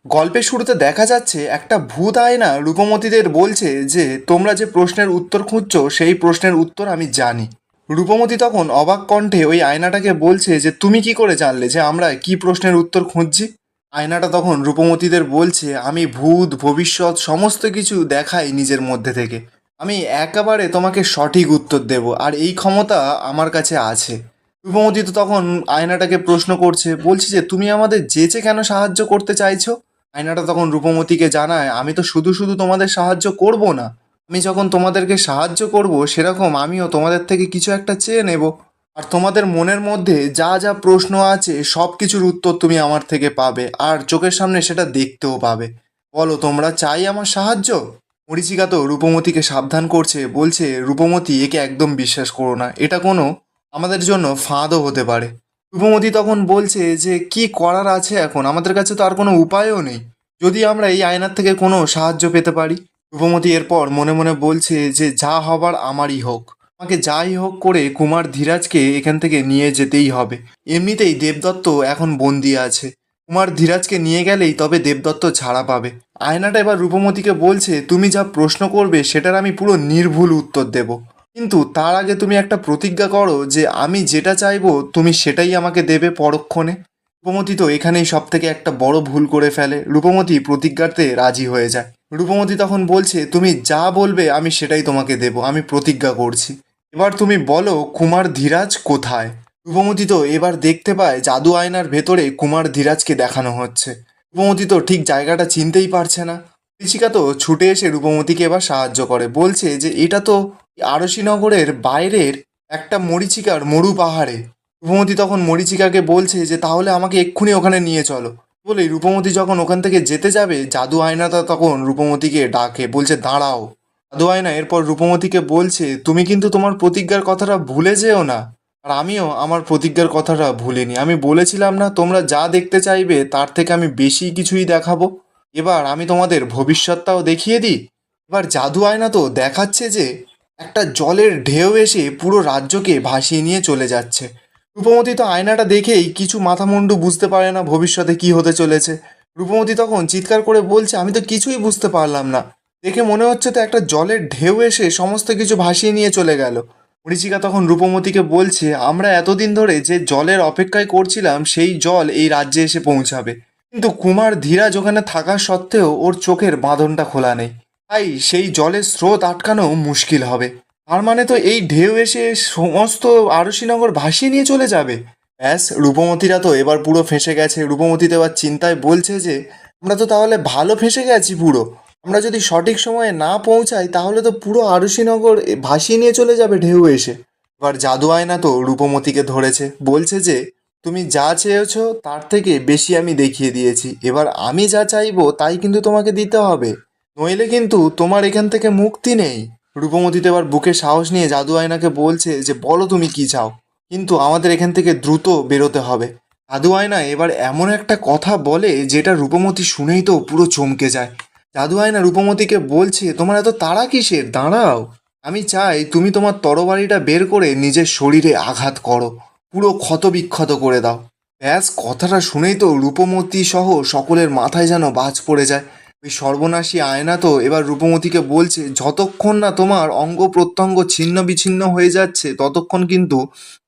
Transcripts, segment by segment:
গল্পের শুরুতে দেখা যাচ্ছে একটা ভূত আয়না রূপমতীদের বলছে যে তোমরা যে প্রশ্নের উত্তর খুঁজছো সেই প্রশ্নের উত্তর আমি জানি। রূপমতী তখন অবাক কণ্ঠে ওই আয়নাটাকে বলছে যে তুমি কি করে জানলে যে আমরা কি প্রশ্নের উত্তর খুঁজছি। আয়নাটা তখন রূপমতীদের বলছে আমি ভূত ভবিষ্যৎ সমস্ত কিছু দেখাই নিজের মধ্যে থেকে। আমি একেবারে তোমাকে সঠিক উত্তর দেব আর এই ক্ষমতা আমার কাছে আছে। রূপমতী তো তখন আয়নাটাকে প্রশ্ন করছে, বলছে যে তুমি আমাদের যেচে কেন সাহায্য করতে চাইছো। আয়নাটা তখন রূপমতীকে জানায় আমি তো শুধু শুধু তোমাদের সাহায্য করব না, আমি যখন তোমাদেরকে সাহায্য করব সেরকম আমিও তোমাদের থেকে কিছু একটা চেয়ে নেব। আর তোমাদের মনের মধ্যে যা যা প্রশ্ন আছে সব কিছুর উত্তর তুমি আমার থেকে পাবে আর চোখের সামনে সেটা দেখতেও পাবে। বলো তোমরা চাই আমার সাহায্য। মরীচিকা তো রূপমতীকে সাবধান করছে, বলছে রূপমতী একে একদম বিশ্বাস করো না, এটা কোনো আমাদের জন্য ফাঁদও হতে পারে। রূপমতী তখন বলছে যে কি করার আছে, এখন আমাদের কাছে তো আর কোনো উপায়ও নেই যদি আমরা এই আয়নার থেকে কোনো সাহায্য পেতে পারি। রূপমতী এরপর মনে মনে বলছে যে যা হবার আমারই হোক, আমাকে যাই হোক করে কুমার ধীরাজকে এখান থেকে নিয়ে যেতেই হবে। এমনিতেই দেবদত্ত এখন বন্দি আছে, কুমার ধীরাজকে নিয়ে গেলেই তবে দেবদত্ত ছাড়া পাবে। আয়নাটা এবার রূপমতীকে বলছে তুমি যা প্রশ্ন করবে সেটার আমি পুরো নির্ভুল উত্তর দেব, কিন্তু তার আগে তুমি একটা প্রতিজ্ঞা করো যে আমি যেটা চাইবো তুমি সেটাই আমাকে দেবে পরক্ষণে। রূপমতী তো এখানেই সব থেকে একটা বড় ভুল করে ফেলে, রূপমতী প্রতিজ্ঞাতে রাজি হয়ে যায়। রূপমতী তখন বলছে তুমি যা বলবে আমি সেটাই তোমাকে দেব, আমি প্রতিজ্ঞা করছি। এবার তুমি বলো কুমার ধীরাজ কোথায়। রূপমতী তো এবার দেখতে পায় জাদু আয়নার ভেতরে কুমার ধীরাজকে দেখানো হচ্ছে। রূপমতী তো ঠিক জায়গাটা চিনতেই পারছে না। ঋষিকা তো ছুটে এসে রূপমতীকে এবার সাহায্য করে, বলছে যে এটা তো আরশিনগরের বাইরের একটা মরীচিকার মরু পাহাড়ে। রূপমতী তখন মরীচিকাকে বলছে যে তাহলে আমাকে এক্ষুনি ওখানে নিয়ে চলো। বলেই রূপমতী যখন ওখান থেকে যেতে যাবে জাদু আয়নাটা তখন রূপমতীকে ডাকে, বলছে দাঁড়াও। জাদু আয়না এরপর রূপমতীকে বলছে তুমি কিন্তু তোমার প্রতিজ্ঞার কথাটা ভুলে যেও না। আর আমিও আমার প্রতিজ্ঞার কথাটা ভুলিনি, আমি বলেছিলাম না তোমরা যা দেখতে চাইবে তার থেকে আমি বেশি কিছুই দেখাবো। এবার আমি তোমাদের ভবিষ্যৎটাও দেখিয়ে দিই। এবার জাদু আয়না তো দেখাচ্ছে যে একটা জলের ঢেউ এসে পুরো রাজ্যকে ভাসিয়ে নিয়ে চলে যাচ্ছে। রূপমতী তো আয়নাটা দেখেই কিছু মাথামুন্ডু বুঝতে পারে না ভবিষ্যতে কি হতে চলেছে। রূপমতী তখন চিৎকার করে বলছে আমি তো কিছুই বুঝতে পারলাম না, দেখে মনে হচ্ছে তো একটা জলের ঢেউ এসে সমস্ত কিছু ভাসিয়ে নিয়ে চলে গেল। মরীচিকা তখন রূপমতীকে বলছে আমরা এতদিন ধরে যে জলের অপেক্ষায় করছিলাম সেই জল এই রাজ্যে এসে পৌঁছাবে, কিন্তু কুমার ধীরাজ ওখানে থাকা সত্ত্বেও ওর চোখের বাঁধনটা খোলা নেই, তাই সেই জলের স্রোত আটকানো মুশকিল হবে। তার মানে তো এই ঢেউ এসে সমস্ত আরশিনগর ভাসিয়ে নিয়ে চলে যাবে। ব্যাস, রূপমতীরা তো এবার পুরো ফেঁসে গেছে। রূপমতী তো এবার চিন্তায় বলছে যে আমরা তো তাহলে ভালো ফেঁসে গেছি পুরো, আমরা যদি সঠিক সময়ে না পৌঁছাই তাহলে তো পুরো আরশিনগর ভাসিয়ে নিয়ে চলে যাবে ঢেউ এসে। এবার জাদু আয়না তো রূপমতীকে ধরেছে, বলছে যে তুমি যা চেয়েছো তার থেকে বেশি আমি দেখিয়ে দিয়েছি, এবার আমি যা চাইবো তাই কিন্তু তোমাকে দিতে হবে, নইলে কিন্তু তোমার এখান থেকে মুক্তি নেই। রূপমতী তো এবার বুকে সাহস নিয়ে জাদু আয়নাকে বলছে যে বলো তুমি কি চাও, কিন্তু আমাদের এখান থেকে দ্রুত বেরোতে হবে। জাদু আয়না এবার এমন একটা কথা বলে যেটা রূপমতী শুনেই তো পুরো চমকে যায়। জাদু আয়না রূপমতীকে বলছে তোমার এত তাড়া কিসের, দাঁড়াও, আমি চাই তুমি তোমার তরবারিটা বের করে নিজের শরীরে আঘাত করো, পুরো ক্ষতবিক্ষত করে দাও। ব্যাস, কথাটা শুনেই তো রূপমতী সহ সকলের মাথায় যেন বাজ পড়ে যায়। ওই সর্বনাশী আয়না তো এবার রূপমতীকে বলছে যতক্ষণ না তোমার অঙ্গ প্রত্যঙ্গ ছিন্ন বিচ্ছিন্ন হয়ে যাচ্ছে ততক্ষণ কিন্তু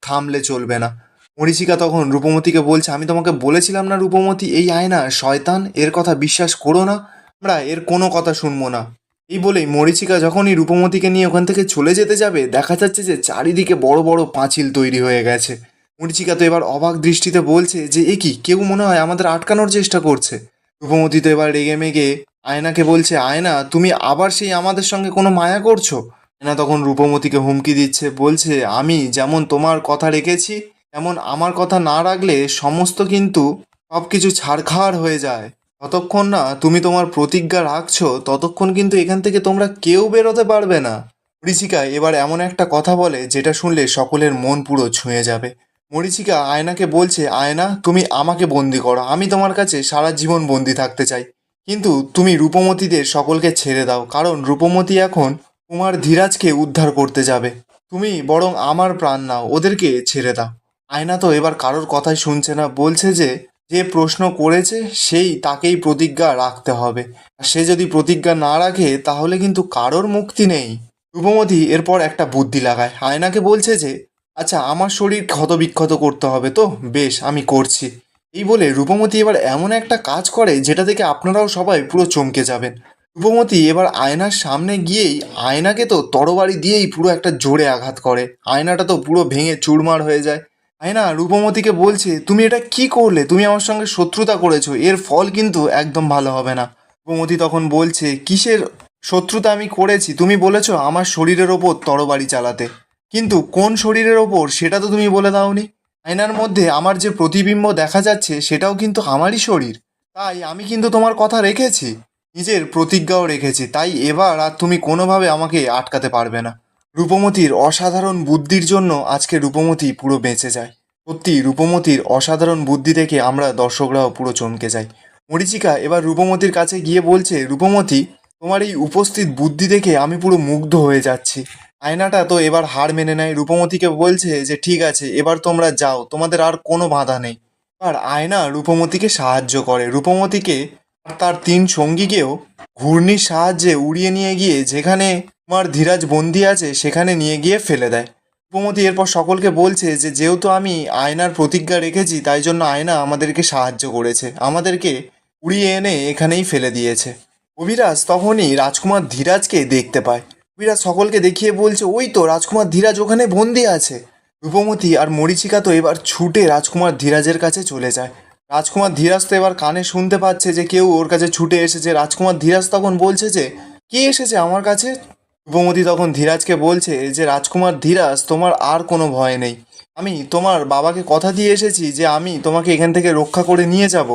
থামলে চলবে না। মরীচিকা তখন রূপমতীকে বলছে আমি তোমাকে বলেছিলাম না রূপমতী এই আয়না শয়তান, এর কথা বিশ্বাস করো না, আমরা এর কোনো কথা শুনবো না। এই বলেই মরীচিকা যখনই রূপমতীকে নিয়ে ওখান থেকে চলে যেতে যাবে দেখা যাচ্ছে যে চারিদিকে বড় বড় পাঁচিল তৈরি হয়ে গেছে। মরীচিকা তো এবার অবাক দৃষ্টিতে বলছে যে এ কি, কেউ মনে হয় আমাদের আটকানোর চেষ্টা করছে। রূপমতী তো এবার রেগে মেগে আয়নাকে বলছে আয়না তুমি আবার সেই আমাদের সঙ্গে কোনো মায়া করছো। আয়না তখন রূপমতীকে হুমকি দিচ্ছে, বলছে আমি যেমন তোমার কথা রেখেছি তেমন আমার কথা না রাখলে সমস্ত কিন্তু সব কিছু ছাড়খাড় হয়ে যায়। যতক্ষণ না তুমি তোমার প্রতিজ্ঞা রাখছো ততক্ষণ কিন্তু এখান থেকে তোমরা কেউ বেরোতে পারবে না। মরীচিকা এবার এমন একটা কথা বলে যেটা শুনলে সকলের মন পুরো ছুঁয়ে যাবে। মরীচিকা আয়নাকে বলছে আয়না তুমি আমাকে বন্দি করো, আমি তোমার কাছে সারা জীবন বন্দি থাকতে চাই, কিন্তু তুমি রূপমতীদের সকলকে ছেড়ে দাও, কারণ রূপমতী এখন কুমার ধীরাজকে উদ্ধার করতে যাবে, তুমি বরং আমার প্রাণ নাও, ওদেরকে ছেড়ে দাও। আয়না তো এবার কারোর কথাই শুনছে না, বলছে যে যে প্রশ্ন করেছে সেই তাকেই প্রতিজ্ঞা রাখতে হবে। আর সে যদি প্রতিজ্ঞা না রাখে তাহলে কিন্তু কারোর মুক্তি নেই। রূপমতি এরপর একটা বুদ্ধি লাগায়, আয়নাকে বলছে যে আচ্ছা আমার শরীর ক্ষতবিক্ষত করতে হবে তো, বেশ আমি করছি। এই বলে রূপমতি এবার এমন একটা কাজ করে যেটা থেকে আপনারাও সবাই পুরো চমকে যাবেন। রূপমতি এবার আয়নার সামনে গিয়েই আয়নাকে তো তরবারি দিয়েই পুরো একটা জোরে আঘাত করে। আয়নাটা তো পুরো ভেঙে চুরমার হয়ে যায়। আয়না রূপমতিকে বলছে, তুমি এটা কি করলে? তুমি আমার সঙ্গে শত্রুতা করেছো, এর ফল কিন্তু একদম ভালো হবে না। রূপমতি তখন বলছে, কিসের শত্রুতা আমি করেছি? তুমি বলেছো আমার শরীরের ওপর তরবারি চালাতে, কিন্তু কোন শরীরের ওপর সেটা তো তুমি বলে দাওনি। আয়নার মধ্যে আমার যে প্রতিবিম্ব দেখা যাচ্ছে সেটাও কিন্তু আমারই শরীর। তাই আমি কিন্তু তোমার কথা রেখেছি, নিজের প্রতিজ্ঞাও রেখেছি, তাই এবার আর তুমি কোনোভাবে আমাকে আটকাতে পারবে না। রূপমতির অসাধারণ বুদ্ধির জন্য আজকে রূপমতি পুরো বেঁচে যায়। সত্যি রূপমতির অসাধারণ বুদ্ধি দেখে আমরা দর্শকরাও পুরো চমকে যাই। মরীচিকা এবার রূপমতির কাছে গিয়ে বলছে, রূপমতি তোমার এই উপস্থিত বুদ্ধি দেখে আমি পুরো মুগ্ধ হয়ে যাচ্ছি। আয়নাটা তো এবার হার মেনে নেয়, রূপমতিকে বলছে যে ঠিক আছে এবার তোমরা যাও, তোমাদের আর কোনো বাধা নেই। আর আয়না রূপমতিকে সাহায্য করে, রূপমতিকে আর তার তিন সঙ্গীকেও ঘূর্ণির সাহায্যে উড়িয়ে নিয়ে গিয়ে যেখানে তোমার ধীরাজ বন্দি আছে সেখানে নিয়ে গিয়ে ফেলে দেয়। রূপমতি এরপর সকলকে বলছে যে যেহেতু আমি আয়নার প্রতিজ্ঞা রেখেছি তাই জন্য আয়না আমাদেরকে সাহায্য করেছে, আমাদেরকে উড়িয়ে এনে এখানেই ফেলে দিয়েছে। অভিরাজ তখনই রাজকুমার ধীরাজকে দেখতে পায়। অভিরাজ সকলকে দেখিয়ে বলছে, ওই তো রাজকুমার ধীরাজ ওখানে বন্দি আছে। রূপমতি আর মরীচিকা তো এবার ছুটে রাজকুমার ধীরাজের কাছে চলে যায়। রাজকুমার ধীরাজ তো এবার কানে শুনতে পাচ্ছে যে কেউ ওর কাছে ছুটে এসেছে। রাজকুমার ধীরাজ তখন বলছে যে কে এসেছে আমার কাছে? রূপমতি তখন ধীরাজকে বলছে যে রাজকুমার ধীরাজ তোমার আর কোনো ভয় নেই, আমি তোমার বাবাকে কথা দিয়ে এসেছি যে আমি তোমাকে এখান থেকে রক্ষা করে নিয়ে যাব।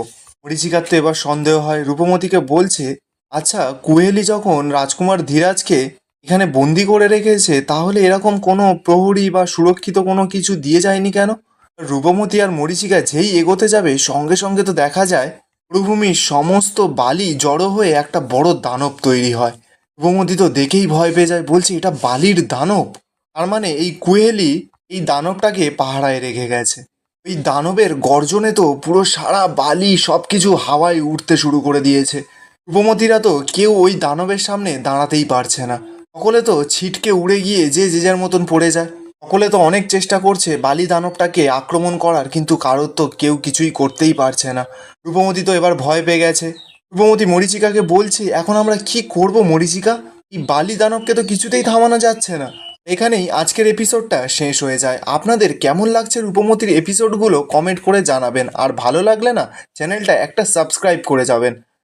মরীচিকার তো এবার সন্দেহ হয়, রূপমতিকে বলছে আচ্ছা কুহেলি যখন রাজকুমার ধীরাজকে এখানে বন্দি করে রেখেছে তাহলে এরকম কোনো প্রহরী বা সুরক্ষিত কোনো কিছু দিয়ে যায়নি কেন? রূপমতি আর মরীচিকা যেই এগোতে যাবে সঙ্গে সঙ্গে তো দেখা যায় মরুভূমির সমস্ত বালি জড়ো হয়ে একটা বড় দানব তৈরি হয়। রূপমতি তো দেখেই ভয় পেয়ে যায়, বলছে এটা বালির দানব, তার মানে এই কুহেলি এই দানবটাকে পাহারায় রেখে গেছে। ওই দানবের গর্জনে তো পুরো সারা বালি সব কিছু হাওয়ায় উঠতে শুরু করে দিয়েছে। রূপমতিরা তো কেউ ওই দানবের সামনে দাঁড়াতেই পারছে না, সকলে তো ছিটকে উড়ে গিয়ে যে যে যার মতন পড়ে যায়। সকলে তো অনেক চেষ্টা করছে বালি দানবটাকে আক্রমণ করার, কিন্তু কারোর তো কেউ কিছুই করতেই পারছে না। রূপমতি তো এবার ভয় পেয়ে গেছে। রূপমতি মরীচিকাকে বলছে, এখন আমরা কি করব মরীচিকা? এই বালি দানবকে তো কিছুতেই থামানো যাচ্ছে না। এখানেই আজকের এপিসোডটা শেষ হয়ে যায়। আপনাদের কেমন লাগছে রূপমতির এপিসোডগুলো কমেন্ট করে জানাবেন, আর ভালো লাগলে না চ্যানেলটা একটা সাবস্ক্রাইব করে যাবেন।